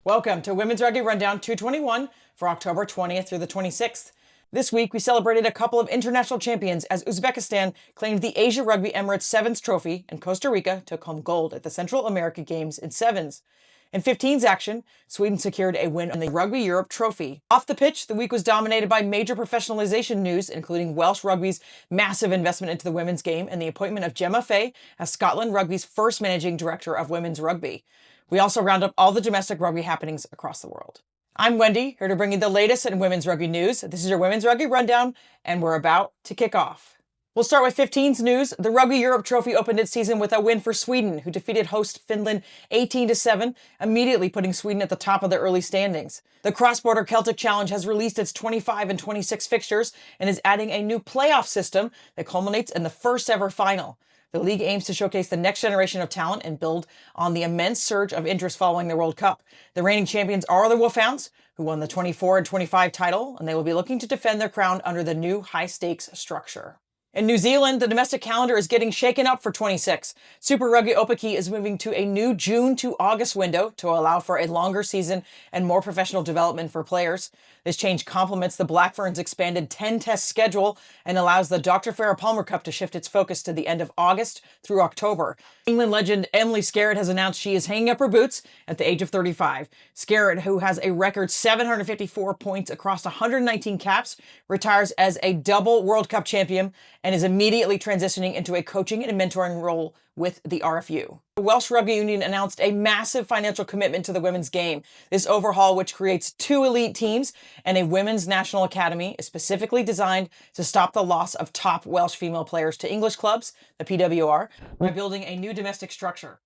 Welcome to Women's Rugby Rundown 221 for October 20th through the 26th. This week, we celebrated a couple of international champions as Uzbekistan claimed the Asia Rugby Emirates Sevens Trophy and Costa Rica took home gold at the Central America Games in Sevens. In 15s action, Sweden secured a win on the Rugby Europe Trophy. Off the pitch, the week was dominated by major professionalization news, including Welsh Rugby's massive investment into the women's game and the appointment of Gemma Fay as Scotland Rugby's first managing director of women's rugby. We also round up all the domestic rugby happenings across the world. I'm Wendy, here to bring you the latest in women's rugby news. This is your Women's Rugby Rundown, and we're about to kick off. We'll start with 15s news. The Rugby Europe Trophy opened its season with a win for Sweden, who defeated host Finland 18-7, immediately putting Sweden at the top of the early standings. The cross-border Celtic Challenge has released its 25 and 26 fixtures and is adding a new playoff system that culminates in the first ever final. The league aims to showcase the next generation of talent and build on the immense surge of interest following the World Cup. The reigning champions are the Wolfhounds, who won the 24 and 25 title, and they will be looking to defend their crown under the new high-stakes structure. In New Zealand, the domestic calendar is getting shaken up for 26. Super Rugby Opaki is moving to a new June to August window to allow for a longer season and more professional development for players. This change complements the Black Ferns' expanded 10-test schedule and allows the Dr. Farah Palmer Cup to shift its focus to the end of August through October. England legend Emily Scarratt has announced she is hanging up her boots at the age of 35. Scarratt, who has a record 754 points across 119 caps, retires as a double World Cup champion and is immediately transitioning into a coaching and mentoring role with the RFU. The Welsh Rugby Union announced a massive financial commitment to the women's game. This overhaul, which creates 2 elite teams and a women's national academy, is specifically designed to stop the loss of top Welsh female players to English clubs, the PWR, by building a new domestic structure.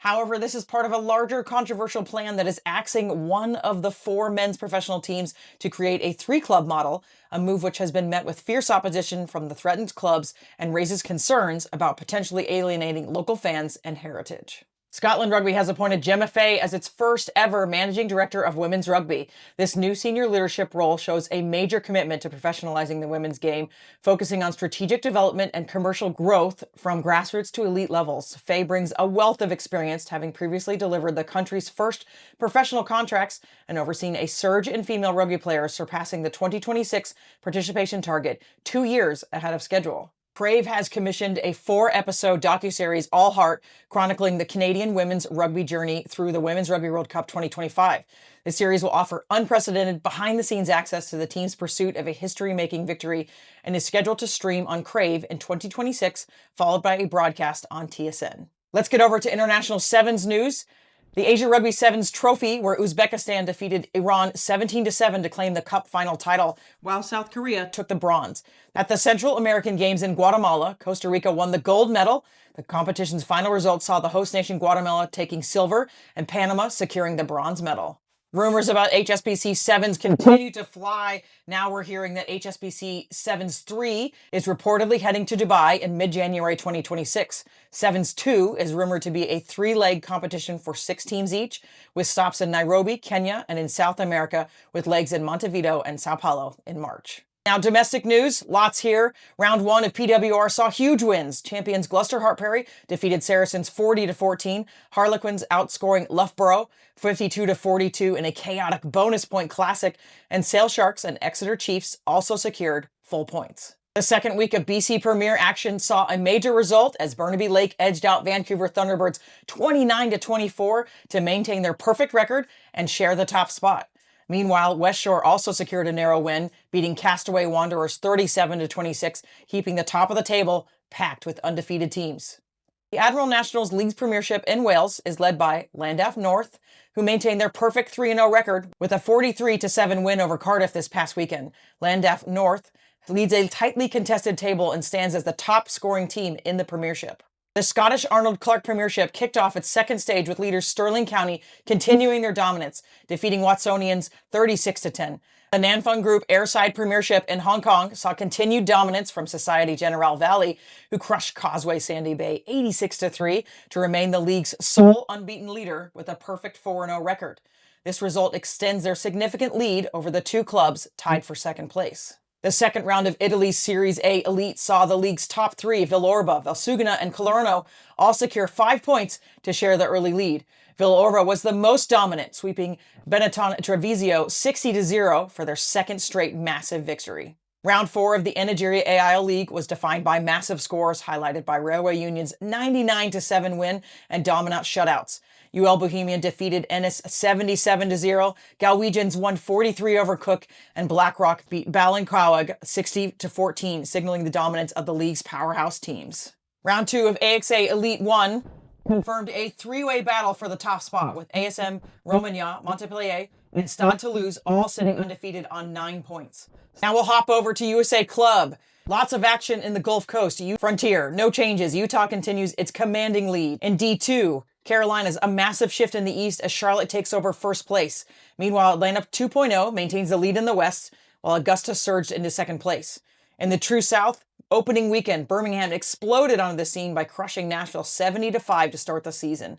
However, this is part of a larger controversial plan that is axing one of the 4 men's professional teams to create a 3-club model, a move which has been met with fierce opposition from the threatened clubs and raises concerns about potentially alienating local fans and heritage. Scotland Rugby has appointed Gemma Fay as its first ever managing director of women's rugby. This new senior leadership role shows a major commitment to professionalizing the women's game, focusing on strategic development and commercial growth from grassroots to elite levels. Fay brings a wealth of experience, having previously delivered the country's first professional contracts and overseen a surge in female rugby players, surpassing the 2026 participation target 2 years ahead of schedule. Crave has commissioned a 4-episode docuseries, All Heart, chronicling the Canadian women's rugby journey through the Women's Rugby World Cup 2025. The series will offer unprecedented behind-the-scenes access to the team's pursuit of a history-making victory and is scheduled to stream on Crave in 2026, followed by a broadcast on TSN. Let's get over to international sevens news. The Asia Rugby Sevens Trophy, where Uzbekistan defeated Iran 17-7 to claim the Cup final title, while South Korea took the bronze. At the Central American Games in Guatemala, Costa Rica won the gold medal. The competition's final results saw the host nation Guatemala taking silver and Panama securing the bronze medal. Rumors about HSBC Sevens continue to fly. Now we're hearing that HSBC Sevens 3 is reportedly heading to Dubai in mid-January 2026. Sevens 2 is rumored to be a 3-leg competition for 6 teams each, with stops in Nairobi, Kenya, and in South America, with legs in Montevideo and Sao Paulo in March. Now, domestic news, lots here. Round 1 of PWR saw huge wins. Champions Gloucester Hartperry defeated Saracens 40-14. Harlequins outscoring Loughborough 52-42 in a chaotic bonus point classic. And Sale Sharks and Exeter Chiefs also secured full points. The second week of BC Premier action saw a major result as Burnaby Lake edged out Vancouver Thunderbirds 29-24 to maintain their perfect record and share the top spot. Meanwhile, West Shore also secured a narrow win, beating Castaway Wanderers 37-26, keeping the top of the table packed with undefeated teams. The Admiral Nationals League's premiership in Wales is led by Llandaff North, who maintained their perfect 3-0 record with a 43-7 win over Cardiff this past weekend. Llandaff North leads a tightly contested table and stands as the top scoring team in the premiership. The Scottish Arnold Clark Premiership kicked off its second stage with leaders Stirling County continuing their dominance, defeating Watsonians 36-10. The Nanfung Group Airside Premiership in Hong Kong saw continued dominance from Society Generale Valley, who crushed Causeway Sandy Bay 86-3 to remain the league's sole unbeaten leader with a perfect 4-0 record. This result extends their significant lead over the 2 clubs tied for second place. The second round of Italy's Series A Elite saw the league's top three, Villorba, Valsugana, and Colorno, all secure 5 points to share the early lead. Villorba was the most dominant, sweeping Benetton Treviso 60-0 for their second straight massive victory. Round 4 of the Nigeria AIL League was defined by massive scores, highlighted by Railway Union's 99-7 win and dominant shutouts. UL Bohemian defeated Ennis 77-0, Galwegians won 43 over Cook, and Blackrock beat Ballincollig 60-14, signaling the dominance of the league's powerhouse teams. Round 2 of AXA Elite 1 confirmed a three-way battle for the top spot, with ASM, Romagna, Montpellier, and Stade Toulouse all sitting undefeated on 9 points. Now we'll hop over to USA Club. Lots of action in the Gulf Coast. Frontier, no changes. Utah continues its commanding lead. In D2, Carolina's a massive shift in the East as Charlotte takes over first place. Meanwhile, Atlanta 2.0 maintains the lead in the West, while Augusta surged into second place. In the True South, opening weekend, Birmingham exploded onto the scene by crushing Nashville 70-5 to start the season.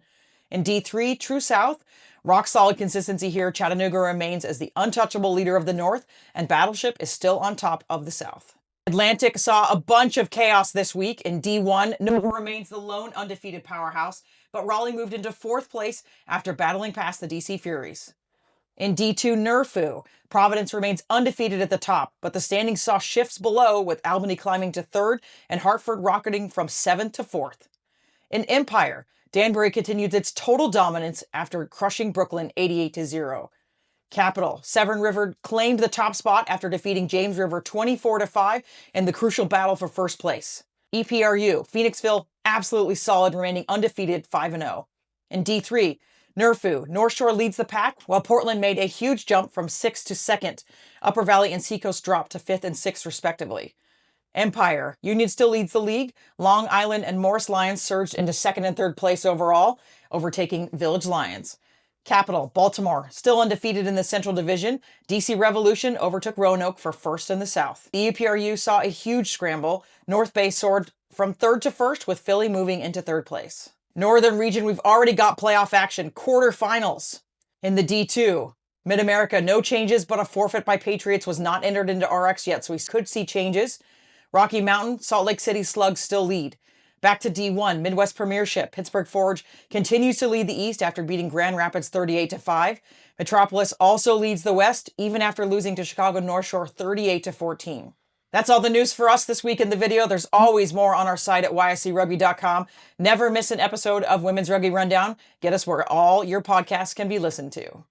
In D3, True South, rock solid consistency here. Chattanooga remains as the untouchable leader of the North, and Battleship is still on top of the South. Atlantic saw a bunch of chaos this week. In D1, Nova remains the lone undefeated powerhouse, but Raleigh moved into fourth place after battling past the DC Furies. In D2 NERFU, Providence remains undefeated at the top, but the standings saw shifts below, with Albany climbing to third and Hartford rocketing from 7th to 4th. In Empire, Danbury continued its total dominance after crushing Brooklyn 88-0. Capital, Severn River claimed the top spot after defeating James River 24-5 in the crucial battle for first place. EPRU, Phoenixville, absolutely solid, remaining undefeated 5-0. In D3, NERFU, North Shore leads the pack, while Portland made a huge jump from 6th to 2nd. Upper Valley and Seacoast dropped to 5th and 6th respectively. Empire, Union still leads the league. Long Island and Morris Lions surged into 2nd and 3rd place overall, overtaking Village Lions. Capital, Baltimore, still undefeated in the Central Division. DC Revolution overtook Roanoke for 1st in the South. The EPRU saw a huge scramble. North Bay soared from 3rd to 1st, with Philly moving into 3rd place. Northern region, we've already got playoff action, quarterfinals. In the D2, Mid-America, no changes, but a forfeit by Patriots was not entered into RX yet, so we could see changes. Rocky Mountain, Salt Lake City Slugs still lead. Back to D1, Midwest Premiership. Pittsburgh Forge continues to lead the East after beating Grand Rapids 38-5. Metropolis also leads the West, even after losing to Chicago North Shore 38-14. That's all the news for us this week in the video. There's always more on our site at yscrugby.com. Never miss an episode of Women's Rugby Rundown. Get us where all your podcasts can be listened to.